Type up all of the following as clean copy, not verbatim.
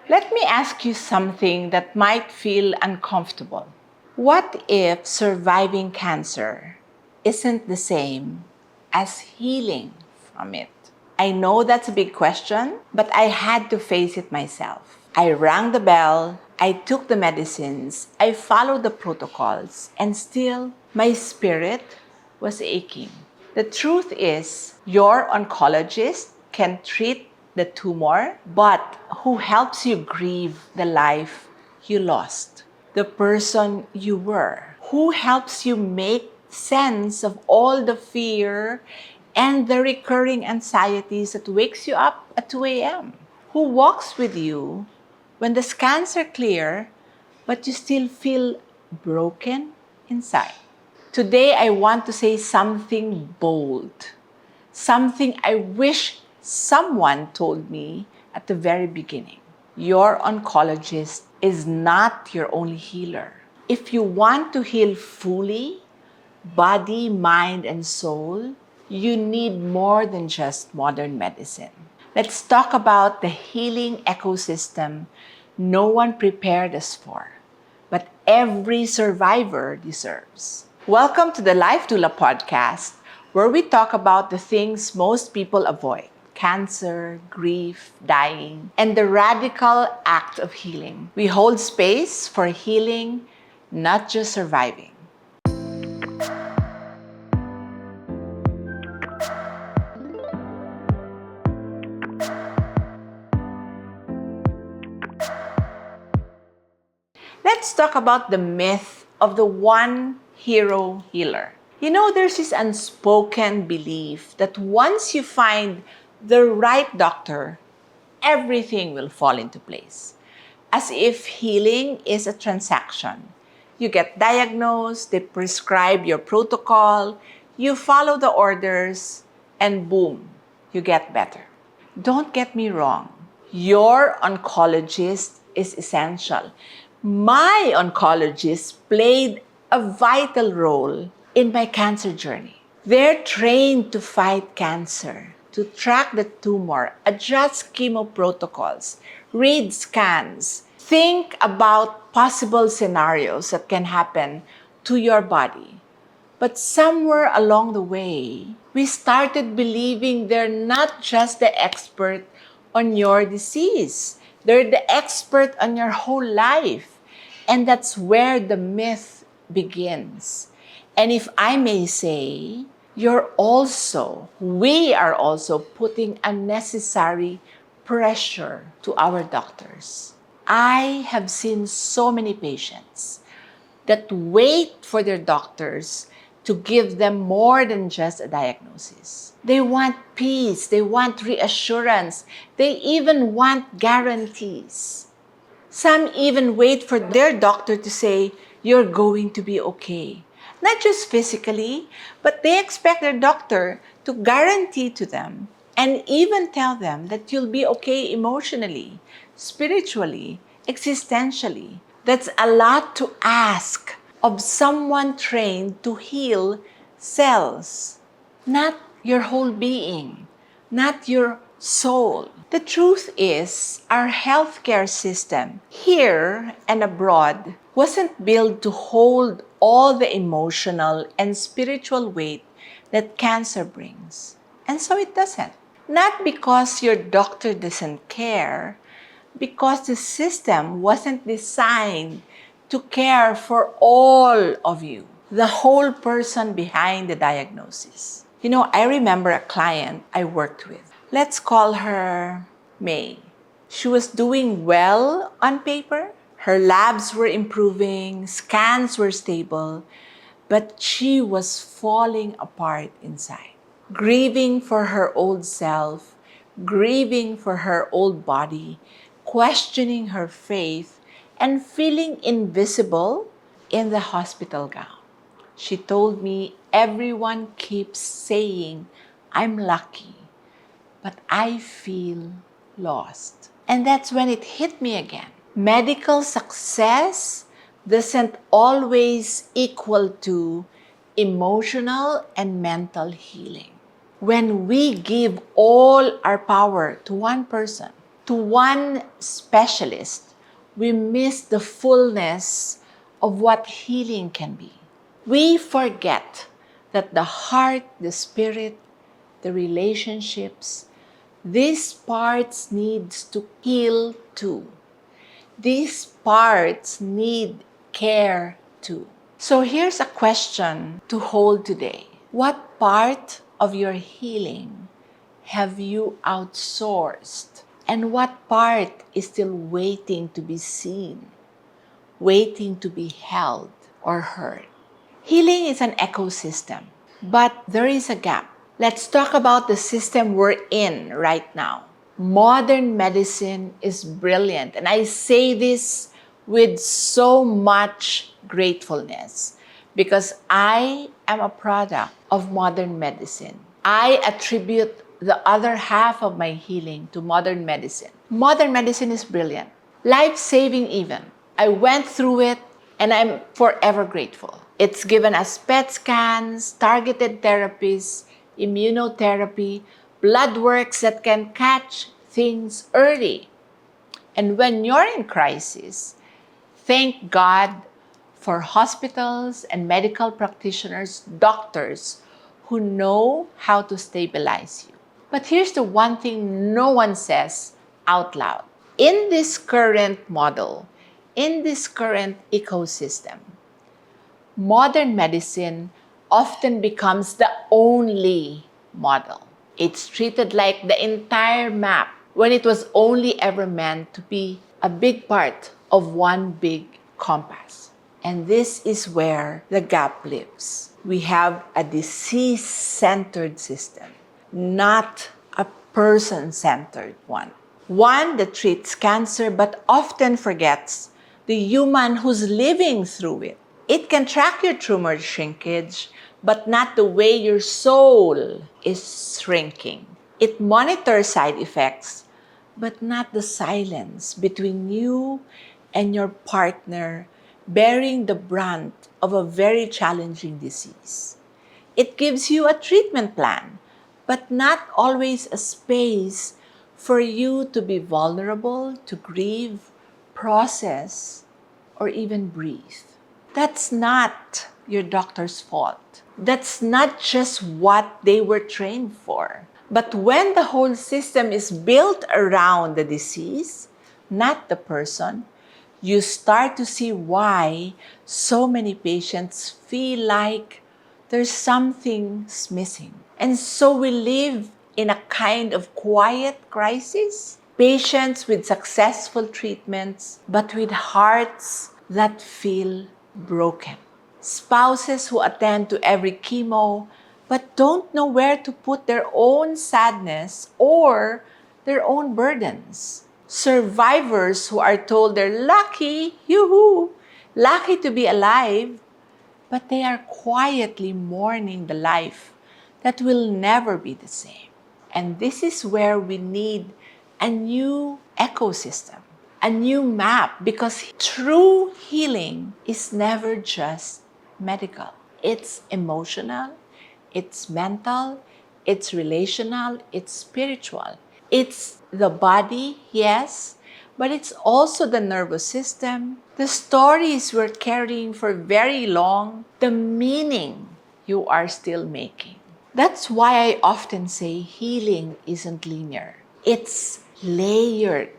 Let me ask you something that might feel uncomfortable. What if surviving cancer isn't the same as healing from it? I know that's a big question, but I had to face it myself. I rang the bell, I took the medicines, I followed the protocols, and still my spirit was aching. The truth is, your oncologist can treat the tumor, but who helps you grieve the life you lost, the person you were, who helps you make sense of all the fear and the recurring anxieties that wakes you up at 2 a.m., who walks with you when the scans are clear, but you still feel broken inside. Today, I want to say something bold, something I wish someone told me at the very beginning. Your oncologist is not your only healer. If you want to heal fully, body, mind, and soul, you need more than just modern medicine. Let's talk about the healing ecosystem no one prepared us for, but every survivor deserves. Welcome to the Life Doula podcast, where we talk about the things most people avoid: cancer, grief, dying, and the radical act of healing. We hold space for healing, not just surviving. Let's talk about the myth of the one hero healer. You know, there's this unspoken belief that once you find the right doctor, everything will fall into place. As if healing is a transaction. You get diagnosed, they prescribe your protocol, you follow the orders, and boom, you get better. Don't get me wrong, your oncologist is essential. My oncologist played a vital role in my cancer journey. They're trained to fight cancer, to track the tumor, adjust chemo protocols, read scans, think about possible scenarios that can happen to your body. But somewhere along the way, we started believing they're not just the expert on your disease, they're the expert on your whole life. And that's where the myth begins. And if I may say, we are also putting unnecessary pressure to our doctors. I have seen so many patients that wait for their doctors to give them more than just a diagnosis. They want peace, they want reassurance, they even want guarantees. Some even wait for their doctor to say, "You're going to be okay." Not just physically, but they expect their doctor to guarantee to them and even tell them that you'll be okay emotionally, spiritually, existentially. That's a lot to ask of someone trained to heal cells, not your whole being, not your soul. The truth is, our healthcare system, here and abroad, wasn't built to hold all the emotional and spiritual weight that cancer brings. And so it doesn't. Not because your doctor doesn't care, because the system wasn't designed to care for all of you, the whole person behind the diagnosis. You know, I remember a client I worked with. Let's call her May. She was doing well on paper. Her labs were improving, scans were stable, but she was falling apart inside. Grieving for her old self, grieving for her old body, questioning her faith, and feeling invisible in the hospital gown. She told me, "Everyone keeps saying I'm lucky, but I feel lost." And that's when it hit me again. Medical success doesn't always equal to emotional and mental healing. When we give all our power to one person, to one specialist, we miss the fullness of what healing can be. We forget that the heart, the spirit, the relationships, these parts needs to heal too. These parts need care too. So here's a question to hold today. What part of your healing have you outsourced? And what part is still waiting to be seen, waiting to be held or heard? Healing is an ecosystem, but there is a gap. Let's talk about the system we're in right now. Modern medicine is brilliant, and I say this with so much gratefulness because I am a product of modern medicine. I attribute the other half of my healing to modern medicine. Modern medicine is brilliant, life-saving even. I went through it and I'm forever grateful. It's given us PET scans, targeted therapies, immunotherapy, blood works that can catch things early. And when you're in crisis, thank God for hospitals and medical practitioners, doctors who know how to stabilize you. But here's the one thing no one says out loud. In this current model, in this current ecosystem, modern medicine often becomes the only model. It's treated like the entire map when it was only ever meant to be a big part of one big compass. And this is where the gap lives. We have a disease-centered system, not a person-centered one. One that treats cancer but often forgets the human who's living through it. It can track your tumor shrinkage, but not the way your soul is shrinking. It monitors side effects, but not the silence between you and your partner bearing the brunt of a very challenging disease. It gives you a treatment plan, but not always a space for you to be vulnerable, to grieve, process, or even breathe. That's not your doctor's fault. That's not just what they were trained for. But when the whole system is built around the disease, not the person, you start to see why so many patients feel like there's something missing. And so we live in a kind of quiet crisis. Patients with successful treatments, but with hearts that feel broken. Spouses who attend to every chemo, but don't know where to put their own sadness or their own burdens. Survivors who are told they're lucky, yoo-hoo, lucky to be alive, but they are quietly mourning the life that will never be the same. And this is where we need a new ecosystem, a new map, because true healing is never just medical. It's emotional, it's mental, it's relational, it's spiritual. It's the body, yes, but it's also the nervous system, the stories we're carrying for very long, the meaning you are still making. That's why I often say healing isn't linear. It's layered.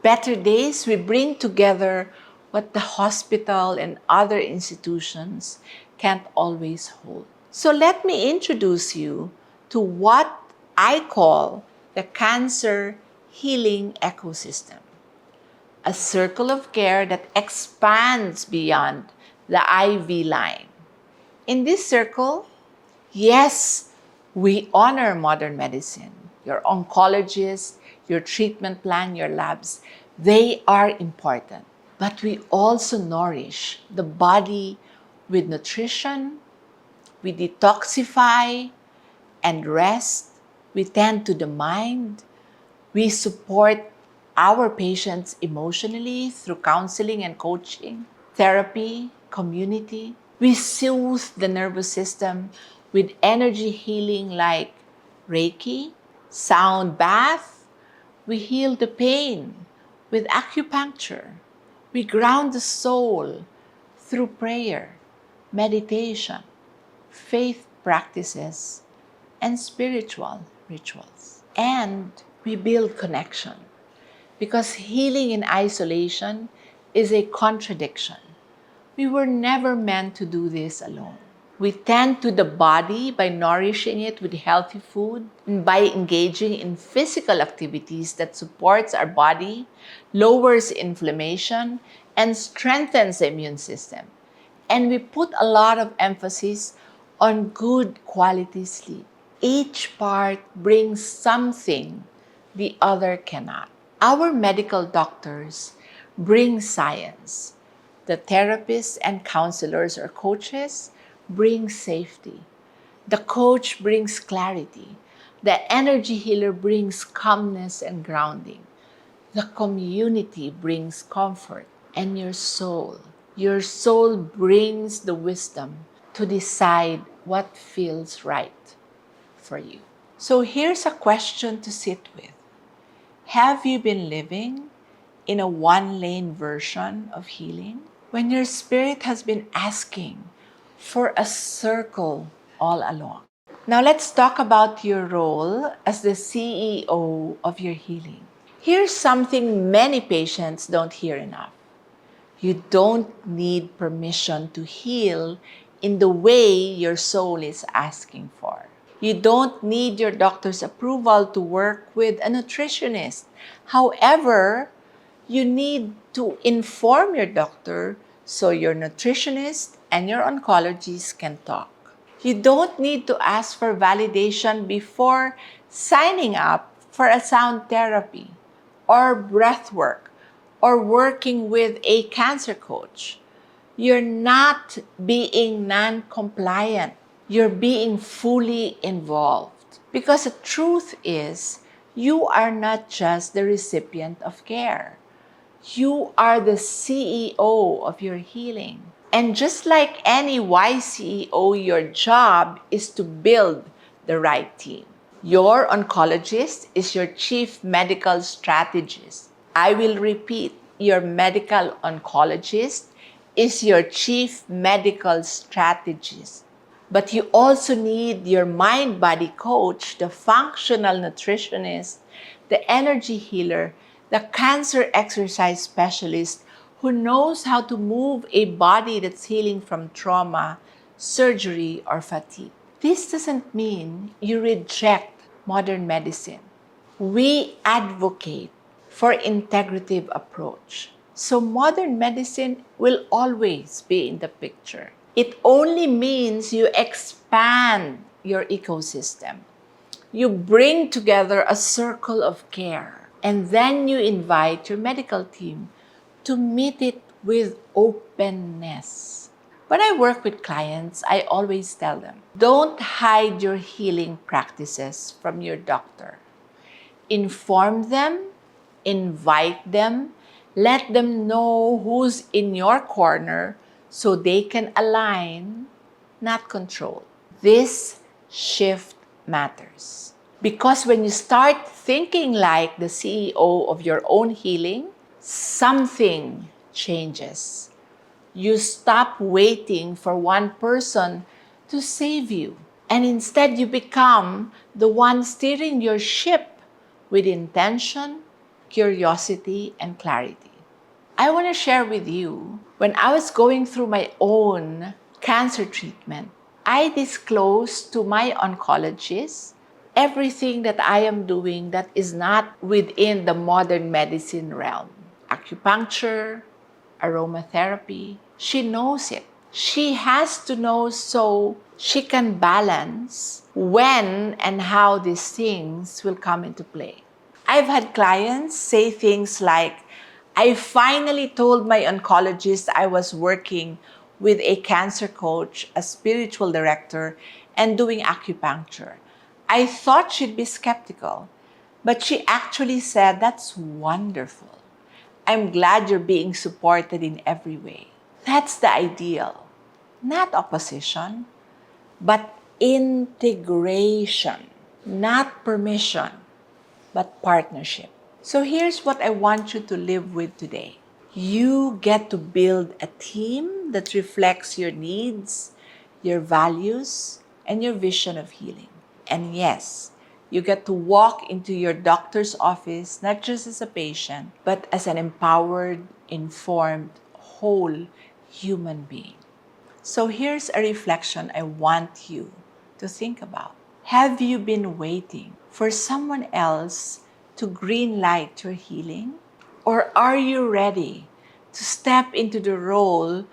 Better days, we bring together what the hospital and other institutions can't always hold. So let me introduce you to what I call the cancer healing ecosystem. A circle of care that expands beyond the IV line. In this circle, yes, we honor modern medicine. Your oncologist, your treatment plan, your labs, they are important. But we also nourish the body with nutrition, we detoxify and rest, we tend to the mind, we support our patients emotionally through counseling and coaching, therapy, community. We soothe the nervous system with energy healing like Reiki, sound bath. We heal the pain with acupuncture. We ground the soul through prayer, meditation, faith practices, and spiritual rituals. And we build connection because healing in isolation is a contradiction. We were never meant to do this alone. We tend to the body by nourishing it with healthy food and by engaging in physical activities that supports our body, lowers inflammation, and strengthens the immune system. And we put a lot of emphasis on good quality sleep. Each part brings something the other cannot. Our medical doctors bring science. The therapists and counselors or coaches bring safety. The coach brings clarity. The energy healer brings calmness and grounding. The community brings comfort. And your soul brings the wisdom to decide what feels right for you. So here's a question to sit with. Have you been living in a one-lane version of healing? When your spirit has been asking for a circle all along. Now let's talk about your role as the CEO of your healing. Here's something many patients don't hear enough. You don't need permission to heal in the way your soul is asking for. You don't need your doctor's approval to work with a nutritionist. However, you need to inform your doctor so your nutritionist and your oncologist can talk. You don't need to ask for validation before signing up for a sound therapy or breath work or working with a cancer coach. You're not being non-compliant. You're being fully involved. Because the truth is, you are not just the recipient of care. You are the CEO of your healing. And just like any wise CEO, your job is to build the right team. Your oncologist is your chief medical strategist. I will repeat, your medical oncologist is your chief medical strategist. But you also need your mind-body coach, the functional nutritionist, the energy healer, the cancer exercise specialist who knows how to move a body that's healing from trauma, surgery, or fatigue. This doesn't mean you reject modern medicine. We advocate for integrative approach. So modern medicine will always be in the picture. It only means you expand your ecosystem. You bring together a circle of care, and then you invite your medical team to meet it with openness. When I work with clients, I always tell them, don't hide your healing practices from your doctor. Inform them, invite them, let them know who's in your corner so they can align, not control. This shift matters. Because when you start thinking like the CEO of your own healing, something changes. You stop waiting for one person to save you. And instead, you become the one steering your ship with intention, curiosity, and clarity. I want to share with you, when I was going through my own cancer treatment, I disclosed to my oncologist everything that I am doing that is not within the modern medicine realm. Acupuncture, aromatherapy, she knows it. She has to know so she can balance when and how these things will come into play. I've had clients say things like, I finally told my oncologist I was working with a cancer coach, a spiritual director, and doing acupuncture. I thought she'd be skeptical, but she actually said, that's wonderful. I'm glad you're being supported in every way. That's the ideal. Not opposition, but integration. Not permission, but partnership. So here's what I want you to live with today. You get to build a team that reflects your needs, your values, and your vision of healing. And yes, you get to walk into your doctor's office not just as a patient, but as an empowered, informed, whole human being. So here's a reflection I want you to think about. Have you been waiting for someone else to green light your healing? Or are you ready to step into the role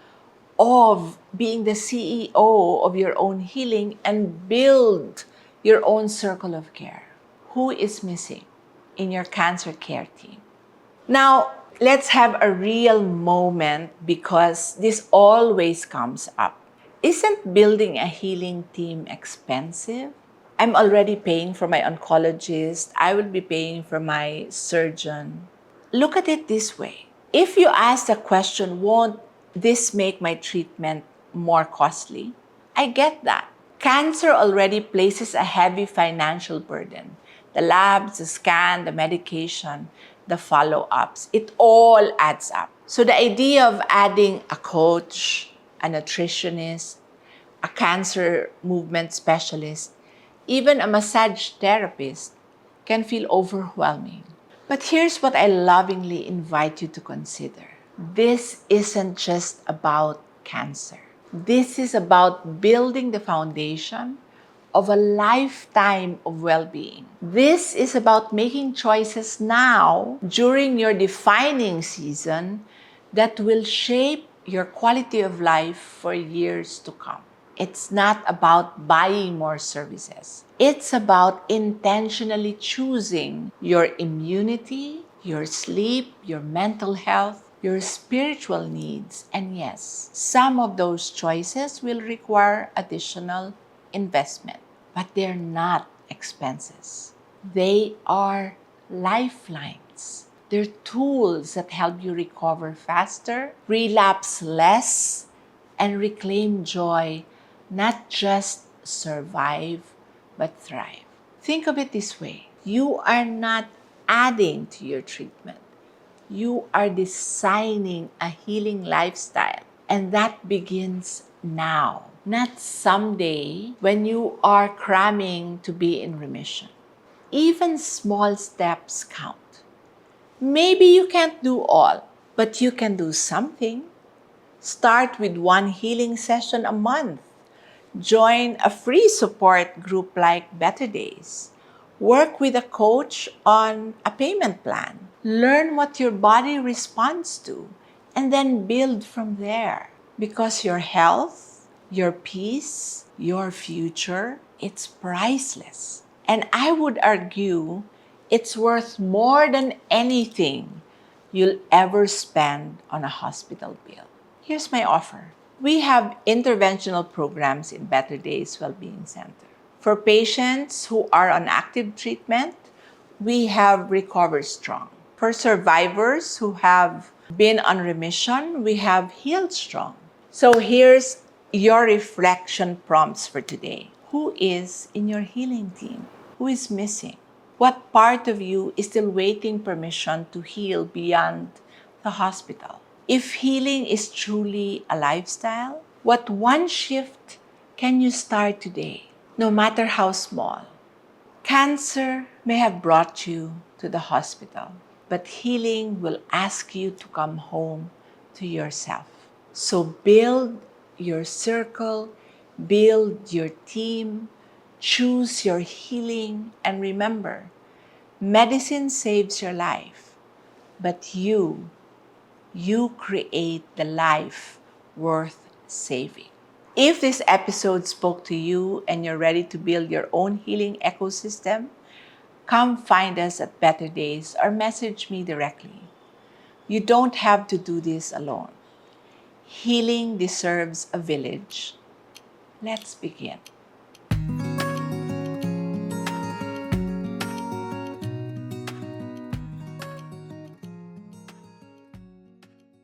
of being the CEO of your own healing and build your own circle of care? Who is missing in your cancer care team? Now, let's have a real moment because this always comes up. Isn't building a healing team expensive? I'm already paying for my oncologist. I will be paying for my surgeon. Look at it this way. If you ask the question, won't this make my treatment more costly? I get that. Cancer already places a heavy financial burden. The labs, the scan, the medication, the follow-ups, it all adds up. So the idea of adding a coach, a nutritionist, a cancer movement specialist, even a massage therapist can feel overwhelming. But here's what I lovingly invite you to consider. This isn't just about cancer. This is about building the foundation of a lifetime of well-being. This is about making choices now during your defining season that will shape your quality of life for years to come. It's not about buying more services. It's about intentionally choosing your immunity, your sleep, your mental health, your spiritual needs. And yes, some of those choices will require additional investment, but they're not expenses. They are lifelines. They're tools that help you recover faster, relapse less, and reclaim joy, not just survive, but thrive. Think of it this way. You are not adding to your treatment. You are designing a healing lifestyle. And that begins now, not someday when you are cramming to be in remission. Even small steps count. Maybe you can't do all, but you can do something. Start with one healing session a month. Join a free support group like Better Days. Work with a coach on a payment plan. Learn what your body responds to and then build from there. Because your health, your peace, your future, it's priceless. And I would argue it's worth more than anything you'll ever spend on a hospital bill. Here's my offer. We have interventional programs in Better Days Wellbeing Center. For patients who are on active treatment, we have Recover Strong. For survivors who have been on remission, we have Heal Strong. So here's your reflection prompts for today. Who is in your healing team? Who is missing? What part of you is still waiting permission to heal beyond the hospital? If healing is truly a lifestyle, what one shift can you start today, no matter how small? Cancer may have brought you to the hospital, but healing will ask you to come home to yourself. So build your circle, build your team, choose your healing, and remember, medicine saves your life, but you create the life worth saving. If this episode spoke to you and you're ready to build your own healing ecosystem, come find us at Better Days or message me directly. You don't have to do this alone. Healing deserves a village. Let's begin.